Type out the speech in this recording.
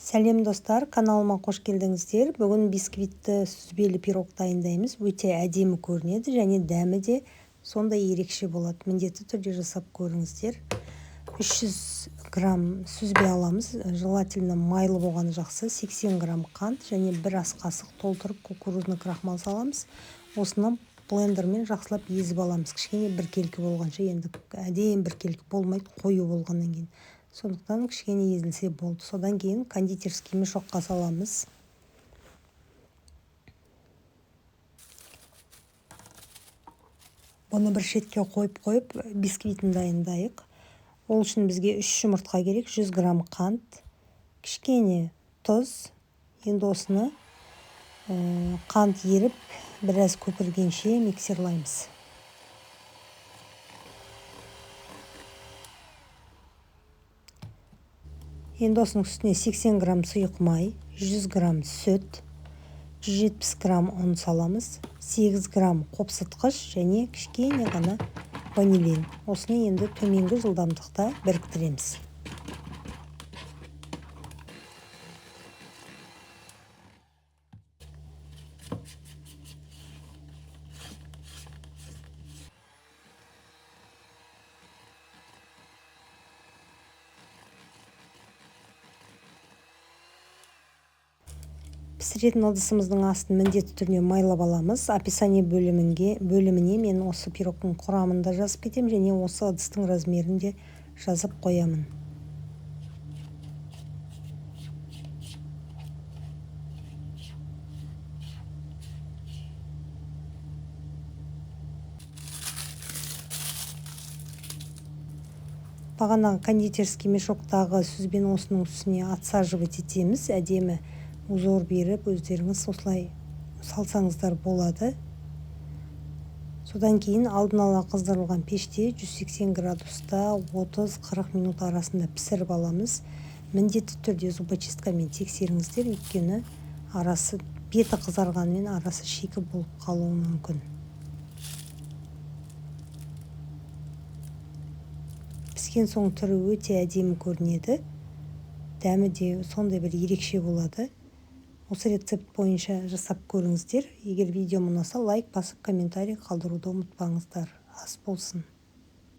Сәлем достар, каналыма қош келдіңіздер. Бүгін бисквитті сүзбелі пирог дайындаймыз. Өте әдемі көрінеді және дәмі де сондай ерекше болады. Міндетті түрде жасап көріңіздер. 300 грамм сүзбе аламыз. Желательно майлы болғаны жақсы. 80 грамм қант және 1 ас қасық толтырып кукурузный крахмал саламыз. Осыны блендермен жақсылап езіп аламыз. Кішкене біркелкі болғанша, енді әдемі біркелкі болмайды, қою болғаннан кейін. Сондықтан кішкене езілсе болды. Содан кейін кондитерский мешокқа саламыз. Бұны бір шетке қойып бисквитін дайындайық. Ол үшін бізге 3 жұмыртқа керек, 100 грамм қант, кішкене тұз. Енді осыны қант еріп, біраз көпіргенше миксерлаймыз. Енді осының үстіне 80 грамм сұйық май, 100 грамм сүт, 170 грамм ұн саламыз, 8 грамм қопсытқыш және кішкене ғана ванилин. Осыны енді төменгі жылдамдықта біріктіреміз. Пісіретін ыдысымыздың астын міндетті түрде майлап аламыз. Описание бөліміне мен осы пирогтың құрамын да жазып кетемін және осы ыдыстың размерін де жазып қоямын. Бағанағы кондитерский мешоктағы сүзбен осының үстіне отсаживать етеміз. Әдемі узор беріп, өздеріңіз осылай салсаңыздар болады. Содан кейін алдын ала қыздырылған пеште 180 градуста 30-40 минут арасында пісіріп аламыз. Міндетті түрде зубочисткамен тексеріңіздер, өйткені арасы беті қызарғанмен арасы шикі болып қалуы мүмкін. Піскен соң түрі өте әдемі көрінеді. Дәмі де сондай бір ерекше болады. Осы рецепт бойынша жасап көріңіздер. Егер видео ұнаса, лайк басып, комментарий қалдыруды ұмытпаңыздар. Ас болсын.